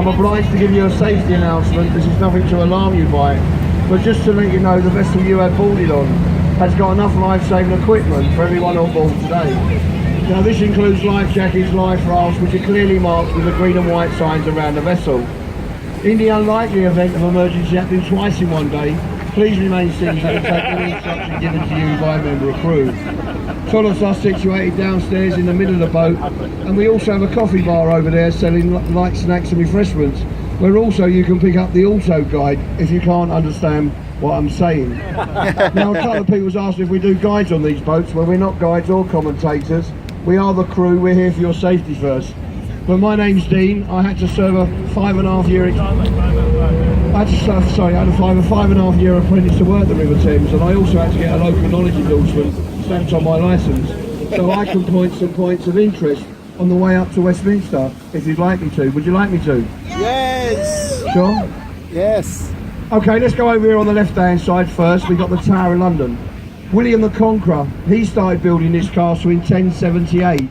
I'm obliged to give you a safety announcement. This is nothing to alarm you by, but just to let you know the vessel you have boarded on has got enough life-saving equipment for everyone on board today. Now this includes life jackets, life rafts, which are clearly marked with the green and white signs around the vessel. In the unlikely event of emergency happening twice in one day, please remain seated and take any instruction given to you by a member of crew. Toilets are situated downstairs in the middle of the boat, and we also have a coffee bar over there selling light snacks and refreshments, where also you can pick up the auto guide if you can't understand what I'm saying. Now, a couple of people's asked if we do guides on these boats. Well, we're not guides or commentators. We are the crew. We're here for your safety first. But my name's Dean. I had to serve a 5.5 year I had to find a 5.5 year apprentice to work the River Thames, and I also had to get a local knowledge endorsement stamped on my licence, so I can point some points of interest on the way up to Westminster, if you'd like me to. Would you like me to? Yes! Sure? Yes! Okay, let's go over here on the left-hand side first. We've got the Tower of London. William the Conqueror, he started building this castle in 1078.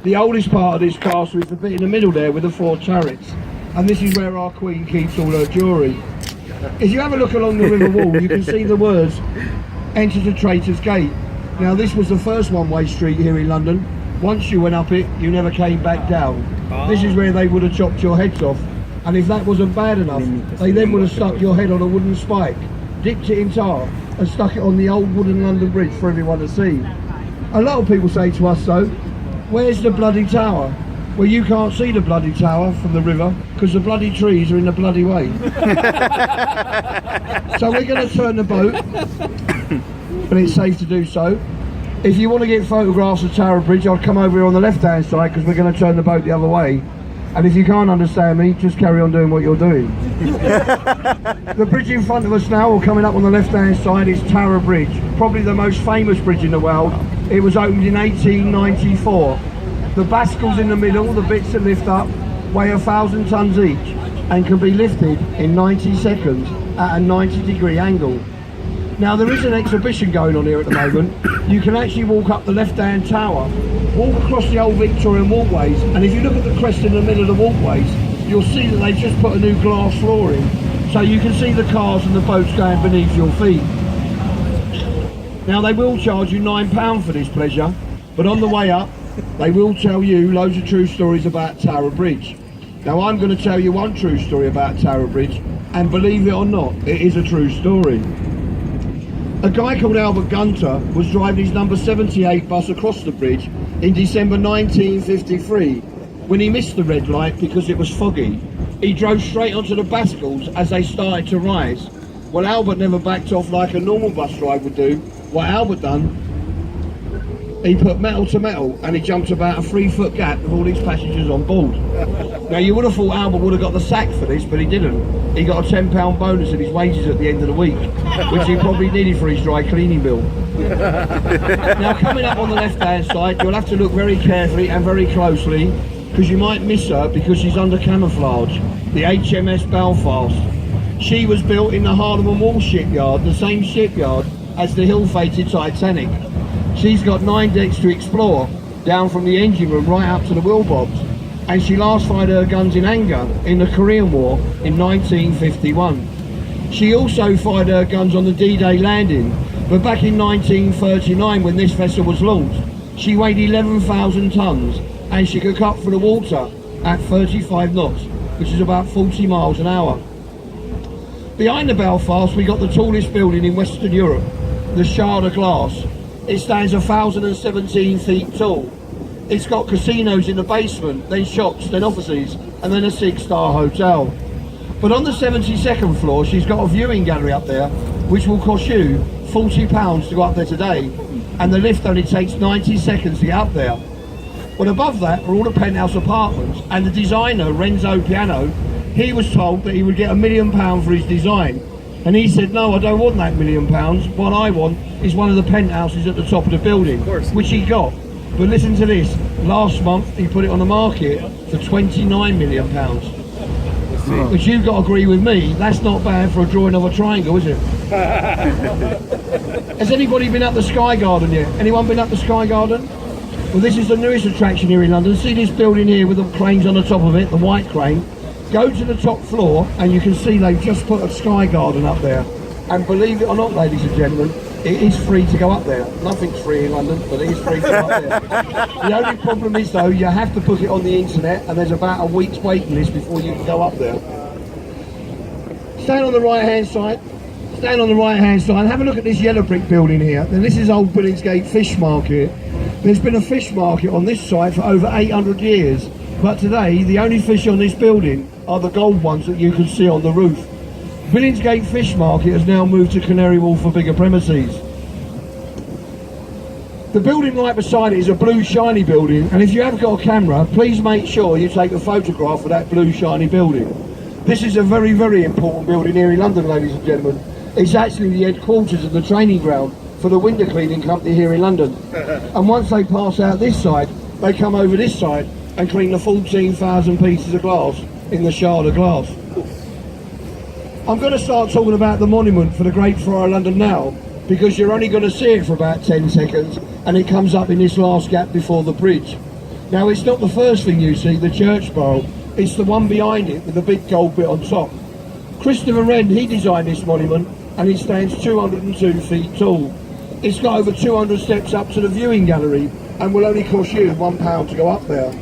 The oldest part of this castle is the bit in the middle there with the 4 turrets. And this is where our Queen keeps all her jewellery. If you have a look along the river wall, you can see the words, "Enter the Traitor's Gate." Now this was the first one-way street here in London. Once you went up it, you never came back down. This is where they would have chopped your heads off. And if that wasn't bad enough, they then would have stuck your head on a wooden spike, dipped it in tar, and stuck it on the old wooden London Bridge for everyone to see. A lot of people say to us though, where's the bloody tower? Well, you can't see the bloody tower from the river because the bloody trees are in the bloody way. So we're going to turn the boat, but it's safe to do so. If you want to get photographs of Tower Bridge, I'll come over here on the left-hand side because we're going to turn the boat the other way. And if you can't understand me, just carry on doing what you're doing. The bridge in front of us now, or coming up on the left-hand side, is Tower Bridge, probably the most famous bridge in the world. It was opened in 1894. The bascles in the middle, the bits that lift up, weigh 1,000 tons each and can be lifted in 90 seconds at a 90-degree angle. Now there is an exhibition going on here at the moment. You can actually walk up the left-hand tower, walk across the old Victorian walkways, and if you look at the crest in the middle of the walkways, you'll see that they've just put a new glass floor in, so you can see the cars and the boats going beneath your feet. Now they will charge you £9 for this pleasure, but on the way up, they will tell you loads of true stories about Tower Bridge. Now I'm going to tell you one true story about Tower Bridge, and believe it or not, it is a true story. A guy called Albert Gunter was driving his number 78 bus across the bridge in December 1953 when he missed the red light because it was foggy. He drove straight onto the bascles as they started to rise. Well, Albert never backed off like a normal bus driver would do. What Albert done, he put metal to metal and he jumped about a 3-foot gap with all these passengers on board. Now you would have thought Albert would have got the sack for this, but he didn't. He got a £10 bonus in his wages at the end of the week, which he probably needed for his dry cleaning bill. Now coming up on the left hand side, you'll have to look very carefully and very closely because you might miss her because she's under camouflage, the HMS Belfast. She was built in the Harlem Wall shipyard, the same shipyard as the ill-fated Titanic. She's got 9 decks to explore, down from the engine room right up to the wheel bobs, and she last fired her guns in anger in the Korean War in 1951. She also fired her guns on the D-Day landing, but back in 1939 when this vessel was launched, she weighed 11,000 tons and she could cut through the water at 35 knots, which is about 40 miles an hour. Behind the Belfast we got the tallest building in Western Europe, the Shard of Glass. It stands 1,017 feet tall. It's got casinos in the basement, then shops, then offices, and then a 6-star hotel. But on the 72nd floor, she's got a viewing gallery up there, which will cost you £40 to go up there today, and the lift only takes 90 seconds to get up there. But above that are all the penthouse apartments, and the designer, Renzo Piano, he was told that he would get £1 million for his design. And he said, no, I don't want that £1 million. What I want is one of the penthouses at the top of the building, which he got. But listen to this, last month he put it on the market for £29 million. Which you've got to agree with me, that's not bad for a drawing of a triangle, is it? Has anybody been up the Sky Garden yet? Anyone been up the Sky Garden? Well, this is the newest attraction here in London. See this building here with the cranes on the top of it, the white crane? Go to the top floor and you can see they've just put a sky garden up there. And believe it or not, ladies and gentlemen, it is free to go up there. Nothing's free in London, but it is free to go up there. The only problem is though, you have to book it on the internet and there's about a week's waiting list before you can go up there. Stand on the right hand side. Stand on the right hand side. Have a look at this yellow brick building here. Now this is old Billingsgate Fish Market. There's been a fish market on this site for over 800 years. But today, the only fish on this building are the gold ones that you can see on the roof. Billingsgate Fish Market has now moved to Canary Wharf for bigger premises. The building right beside it is a blue shiny building, and if you have got a camera, please make sure you take a photograph of that blue shiny building. This is a very, very important building here in London, ladies and gentlemen. It's actually the headquarters of the training ground for the window cleaning company here in London. And once they pass out this side, they come over this side and clean the 14,000 pieces of glass in the Shard of Glass. I'm going to start talking about the monument for the Great Friar of London now, because you're only going to see it for about 10 seconds and it comes up in this last gap before the bridge. Now it's not the first thing you see, the church barrel, it's the one behind it with the big gold bit on top. Christopher Wren, he designed this monument and it stands 202 feet tall. It's got over 200 steps up to the viewing gallery and will only cost you £1 to go up there.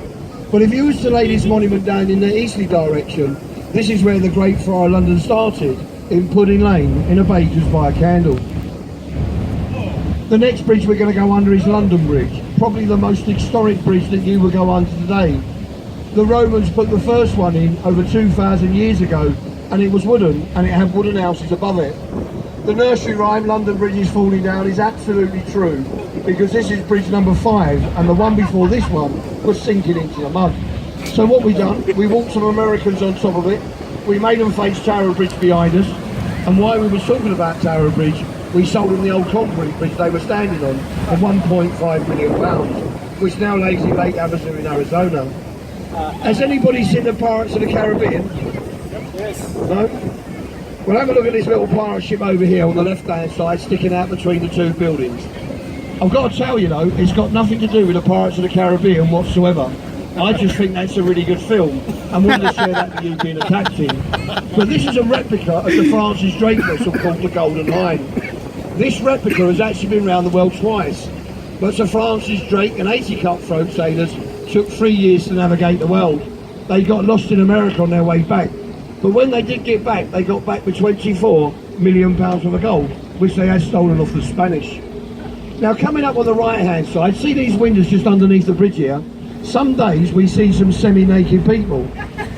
But if you was to lay this monument down in the easterly direction, this is where the Great Friar of London started, in Pudding Lane, in a baker's by a candle. The next bridge we're going to go under is London Bridge, probably the most historic bridge that you will go under today. The Romans put the first one in over 2,000 years ago, and it was wooden, and it had wooden houses above it. The nursery rhyme, London Bridge is falling down, is absolutely true, because this is bridge number 5, and the one before this one was sinking into the mud. So what we done, we walked some Americans on top of it, we made them face Tower Bridge behind us, and while we were talking about Tower Bridge, we sold them the old concrete bridge they were standing on for £1.5 million, which now lays in Lake Havasu in Arizona. Has anybody seen the Pirates of the Caribbean? Yes. No? Well, have a look at this little pirate ship over here on the left-hand side, sticking out between the two buildings. I've got to tell you though, it's got nothing to do with the Pirates of the Caribbean whatsoever. I just think that's a really good film, and wanted to share that with you being a tag team. But this is a replica of the Francis Drake vessel called the Golden Line. This replica has actually been around the world twice, but Sir Francis Drake and 80 cutthroat sailors took 3 years to navigate the world. They got lost in America on their way back. But when they did get back, they got back with £24 million worth of gold, which they had stolen off the Spanish. Now coming up on the right hand side, see these windows just underneath the bridge here? Some days we see some semi-naked people.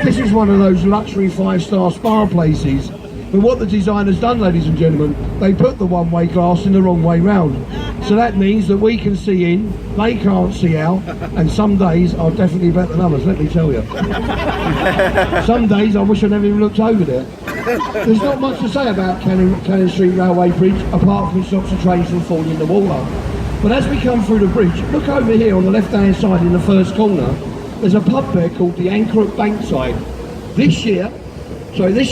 This is one of those luxury 5-star spa places. But what the designer's done, ladies and gentlemen, they put the one-way glass in the wrong way round. So that means that we can see in, they can't see out, and some days are definitely better than others, let me tell you. Some days I wish I never even looked over there. There's not much to say about Cannon Street Railway Bridge, apart from it stops the trains from falling in the water. But as we come through the bridge, look over here on the left-hand side in the first corner, there's a pub there called the Anchor at Bankside. This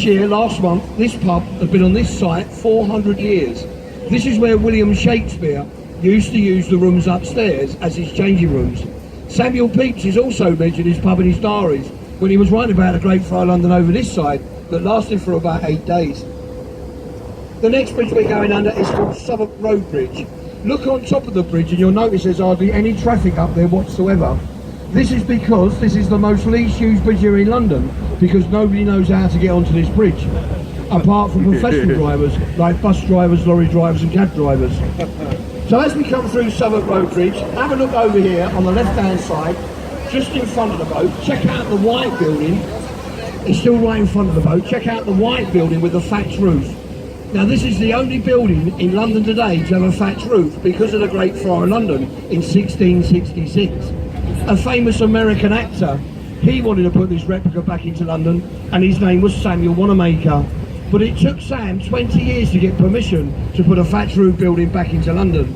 year, last month, this pub has been on this site 400 years. This is where William Shakespeare used to use the rooms upstairs as his changing rooms. Samuel Pepys is also mentioned his pub in his diaries when he was writing about the Great Friar of London over this side that lasted for about 8 days. The next bridge we're going under is called Southwark Road Bridge. Look on top of the bridge and you'll notice there's hardly any traffic up there whatsoever. This is because this is the most least used bridge here in London, because nobody knows how to get onto this bridge, apart from professional drivers like bus drivers, lorry drivers and cab drivers. So as we come through Southwark Road Bridge, have a look over here on the left hand side, just in front of the boat. Check out the white building, it's still right in front of the boat. Check out the white building with the thatched roof. Now this is the only building in London today to have a thatched roof because of the Great Friar of London in 1666. A famous American actor, he wanted to put this replica back into London, and his name was Samuel Wanamaker. But it took Sam 20 years to get permission to put a thatched roof building back into London.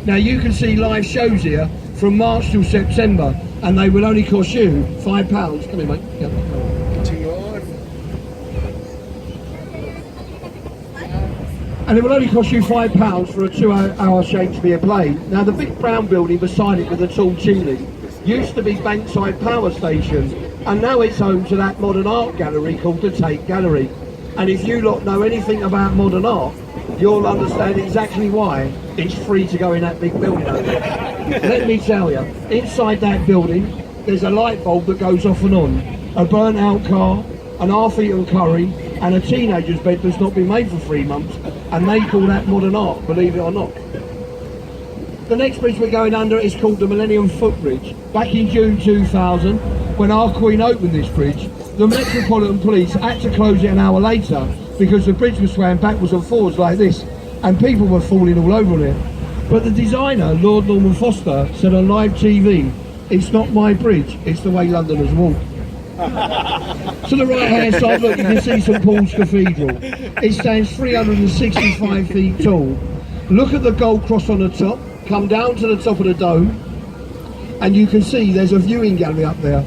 Now you can see live shows here from March till September, and they will only cost you £5. Come here, mate. Yep. And it will only cost you £5 for a 2-hour Shakespeare play. Now the big brown building beside it with the tall chimney used to be Bankside Power Station, And now it's home to that modern art gallery called the Tate Gallery. And if you lot know anything about modern art, you'll understand exactly why it's free to go in that big building over there. Let me tell you, inside that building, there's a light bulb that goes off and on, a burnt out car, an half-eaten curry, and a teenager's bed that's not been made for 3 months, and they call that modern art, believe it or not. The next bridge we're going under is called the Millennium Footbridge. Back in June 2000, when our Queen opened this bridge, the Metropolitan Police had to close it an hour later because the bridge was swaying backwards and forwards like this, and people were falling all over it. But the designer, Lord Norman Foster, said on live TV, "It's not my bridge, it's the way Londoners walk." To the right hand side, look, you can see St Paul's Cathedral. It stands 365 feet tall. Look at the gold cross on the top, come down to the top of the dome, and you can see there's a viewing gallery up there.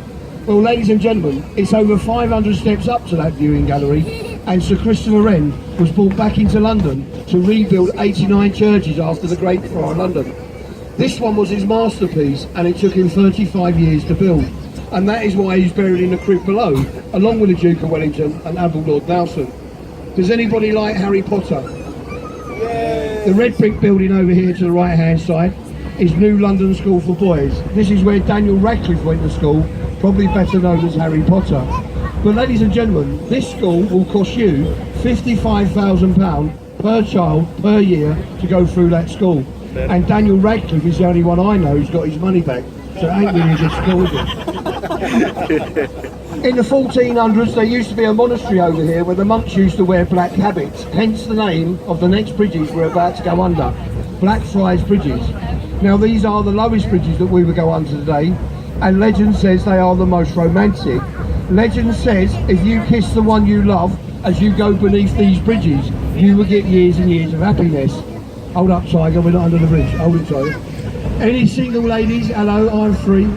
Well, ladies and gentlemen, it's over 500 steps up to that viewing gallery, and Sir Christopher Wren was brought back into London to rebuild 89 churches after the Great Fire of London. This one was his masterpiece, and it took him 35 years to build. And that is why he's buried in the crypt below, along with the Duke of Wellington and Admiral Lord Nelson. Does anybody like Harry Potter? Yay. The red brick building over here to the right hand side is New London School for Boys. This is where Daniel Radcliffe went to school, probably better known as Harry Potter. But ladies and gentlemen, this school will cost you £55,000 per child per year to go through that school. And Daniel Radcliffe is the only one I know who's got his money back. So it ain't really a good school, is it? In the 1400s, there used to be a monastery over here where the monks used to wear black habits, hence the name of the next bridges we're about to go under, Blackfriars Bridges. Now these are the lowest bridges that we will go under today, and legend says they are the most romantic. Legend says if you kiss the one you love as you go beneath these bridges, you will get years and years of happiness. Hold up, Tiger, we're not under the bridge. Hold it, Tiger. Any single ladies, hello, I'm free.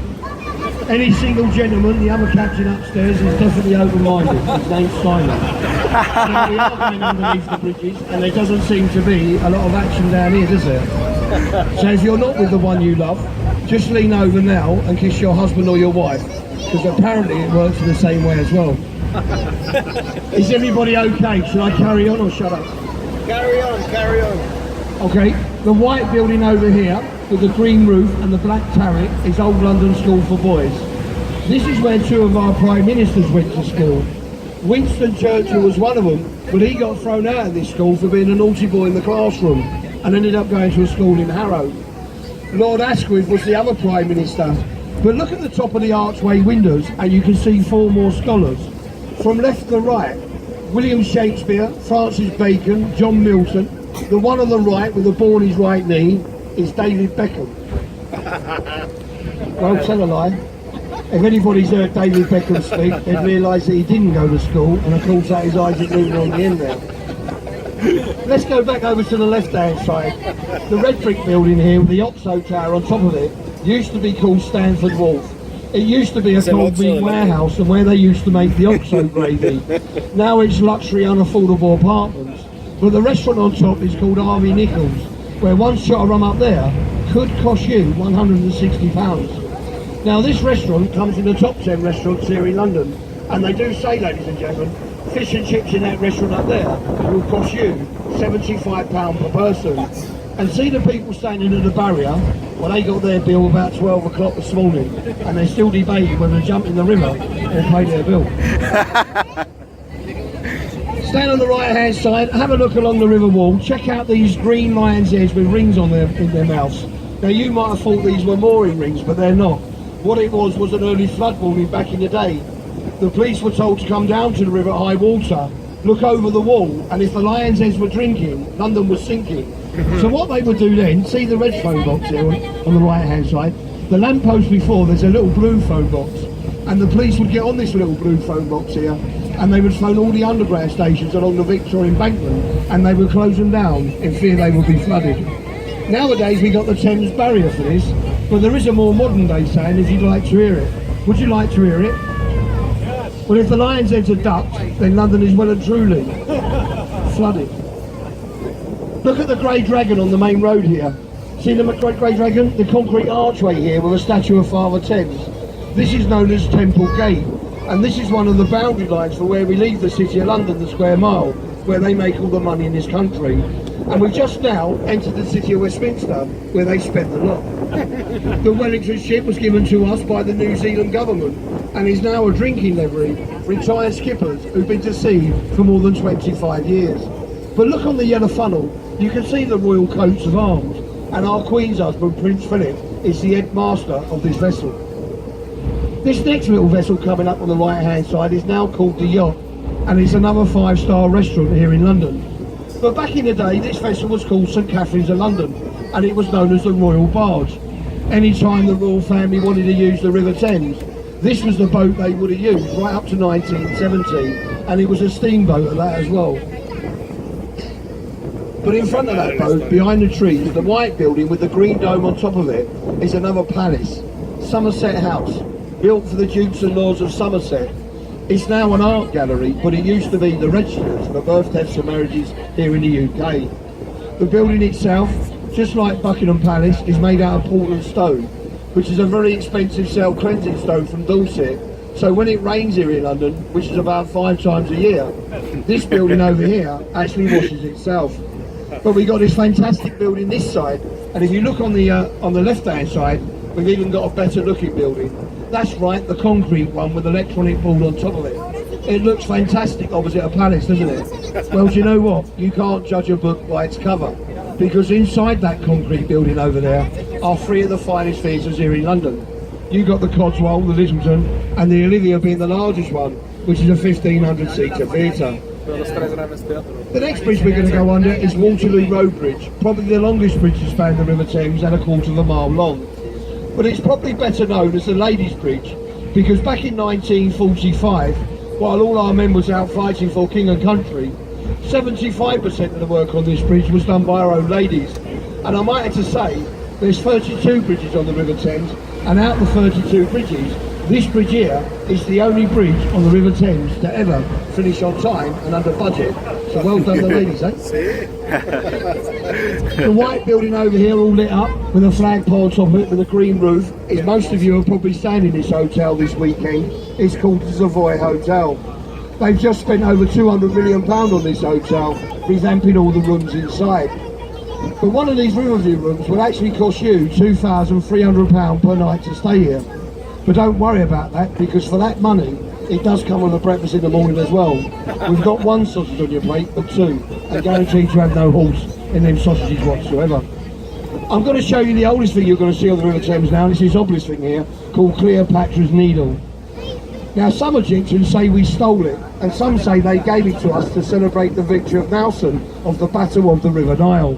Any single gentleman, the other captain upstairs is definitely open-minded. His name's Simon. Now we are going underneath the bridges, and there doesn't seem to be a lot of action down here, does there? So if you're not with the one you love, just lean over now and kiss your husband or your wife, because apparently it works in the same way as well. Is everybody okay? Should I carry on or shut up? Carry on, carry on. Okay, the white building over here with the green roof and the black turret is Old London School for Boys. This is where two of our Prime Ministers went to school. Winston Churchill was one of them, but he got thrown out of this school for being a naughty boy in the classroom and ended up going to a school in Harrow. Lord Asquith was the other Prime Minister. But look at the top of the archway windows and you can see four more scholars. From left to right, William Shakespeare, Francis Bacon, John Milton. The one on the right with the ball on his right knee is David Beckham. Well, tell a lie. If anybody's heard David Beckham speak, they'd realise that he didn't go to school, and of course that is Isaac Newton on the end there. Let's go back over to the left-hand side. The red brick building here with the Oxo Tower on top of it used to be called Stanford Wharf. It used to be a cold meat warehouse and where they used to make the Oxo gravy. Now it's luxury unaffordable apartments. But the restaurant on top is called Harvey Nichols, where one shot of rum up there could cost you £160. Now this restaurant comes in the top 10 restaurants here in London, and they do say, ladies and gentlemen, fish and chips in that restaurant up there will cost you £75 per person. And see the people standing at the barrier, well, they got their bill about 12 o'clock this morning, and they're still debating whether to jump in the river or pay their bill. Stand on the right hand side, have a look along the river wall, check out these green lion's heads with rings on in their mouths. Now you might have thought these were mooring rings, but they're not. What it was an early flood warning back in the day. The police were told to come down to the river at high water, look over the wall, and if the lion's heads were drinking, London was sinking. So what they would do then, see the red phone box here on the right hand side, the lamppost before there's a little blue phone box, and the police would get on this little blue phone box here, and they would phone all the underground stations along the Victoria Embankment, and they would close them down in fear they would be flooded. Nowadays we got the Thames barrier for this, but there is a more modern day saying if you'd like to hear it. Would you like to hear it? Yes. Well, if the lion's heads are ducked, then London is well and truly flooded. Look at the Grey Dragon on the main road here. See the Grey Dragon? The concrete archway here with a statue of Father Thames. This is known as Temple Gate. And this is one of the boundary lines for where we leave the City of London, the square mile, where they make all the money in this country. And we've just now entered the City of Westminster, where they spend the lot. The Wellington ship was given to us by the New Zealand government and is now a drinking livery for retired skippers who've been to sea for more than 25 years. But look on the yellow funnel, you can see the royal coats of arms, and our Queen's husband, Prince Philip, is the headmaster of this vessel. This next little vessel coming up on the right hand side is now called the Yacht, and it's another 5-star restaurant here in London. But back in the day, this vessel was called St Catherine's of London, and it was known as the Royal Barge. Anytime the royal family wanted to use the River Thames, this was the boat they would have used right up to 1970, and it was a steamboat at that as well. But in front of that boat, behind the trees, the white building with the green dome on top of it is another palace, Somerset House, built for the Dukes and Lords of Somerset. It's now an art gallery, but it used to be the registers for birth, deaths and marriages here in the UK. The building itself, just like Buckingham Palace, is made out of Portland stone, which is a very expensive cell cleansing stone from Dorset. So when it rains here in London, which is about 5 times a year, this building over here actually washes itself. But we've got this fantastic building this side, and if you look on the left hand side, we've even got a better looking building. That's right, the concrete one with electronic board on top of it. It looks fantastic opposite a palace, doesn't it? Well, do you know what? You can't judge a book by its cover, because inside that concrete building over there are 3 of the finest theatres here in London. You've got the Cotswold, the Littleton, and the Olivia being the largest one, which is a 1,500-seater theatre. The next bridge we're going to go under is Waterloo Road Bridge, probably the longest bridge to span the River Thames and 1/4 of a mile long. But it's probably better known as the Ladies' Bridge, because back in 1945, while all our men was out fighting for king and country, 75% of the work on this bridge was done by our own ladies. And I might have to say, there's 32 bridges on the River Thames, and out of the 32 bridges, this bridge here is the only bridge on the River Thames to ever finish on time and under budget. So well done the ladies, eh? The white building over here all lit up with a flagpole on top of it with a green roof is, most of you are probably staying in this hotel this weekend. It's called the Savoy Hotel. They've just spent over £200 million on this hotel, revamping all the rooms inside. But one of these Riverview rooms will actually cost you £2,300 per night to stay here. But don't worry about that, because for that money, it does come with a breakfast in the morning as well. We've got 1 sausage on your plate, but 2, and guaranteed to have no horse in them sausages whatsoever. I'm going to show you the oldest thing you're going to see on the River Thames now, and it's this obelisk thing here, called Cleopatra's Needle. Now some Egyptians say we stole it, and some say they gave it to us to celebrate the victory of Nelson of the Battle of the River Nile.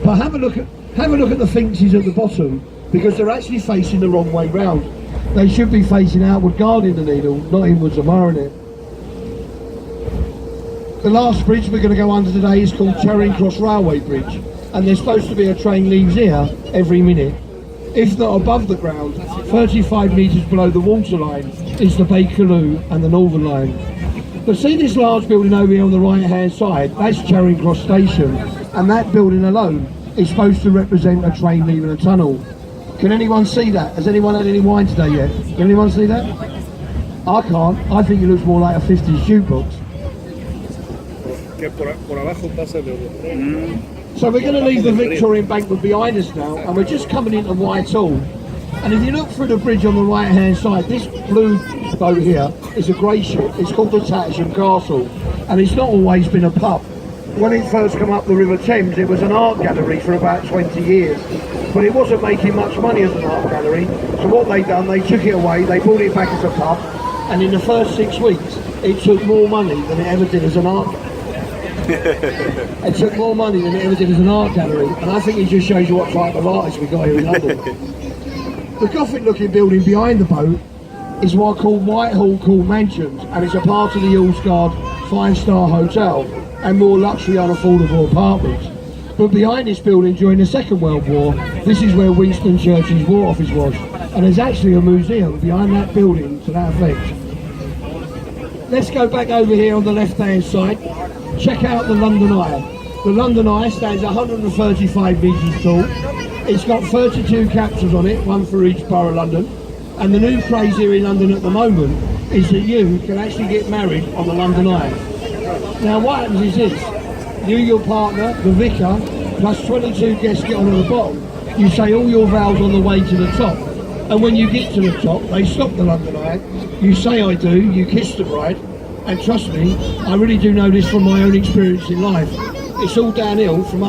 But have a look at the Sphinxes at the bottom, because they're actually facing the wrong way round. They should be facing outward guarding the needle, not inwards admiring it. The last bridge we're going to go under today is called Charing Cross Railway Bridge, and there's supposed to be a train leaves here every minute. If not above the ground, 35 metres below the waterline is the Bakerloo and the Northern Line. But see this large building over here on the right hand side, that's Charing Cross Station, and that building alone is supposed to represent a train leaving a tunnel. Can anyone see that? Has anyone had any wine today yet? Can anyone see that? I can't. I think it looks more like a 50s jukebox. So we're going to leave the Victoria Embankment behind us now, and we're just coming into Whitehall. And if you look through the bridge on the right hand side, this blue boat here is a grey ship. It's called the Tattersham Castle, and it's not always been a pub. When it first came up the River Thames, it was an art gallery for about 20 years. But it wasn't making much money as an art gallery, so what they done, they took it away, they brought it back as a pub, and in the first 6 weeks, it took more money than it ever did as an art gallery. It took more money than it ever did as an art gallery, and I think it just shows you what type of artists we got here in London. The Gothic-looking building behind the boat is what I call Whitehall Court Mansions, and it's a part of the Allsguard 5-star hotel and more luxury unaffordable apartments. But behind this building during the Second World War, this is where Winston Churchill's War Office was, and there's actually a museum behind that building to that effect. Let's go back over here on the left hand side. Check out the London Eye. The London Eye stands 135 metres tall. It's got 32 capsules on it, 1 for each borough of London. And the new craze here in London at the moment is that you can actually get married on the London Eye. Now what happens is this, you, your partner, the vicar, plus 22 guests get on at the bottom. You say all your vows on the way to the top. And when you get to the top, they stop the London Eye. You say I do, you kiss the bride, and trust me, I really do know this from my own experience in life. It's all downhill from up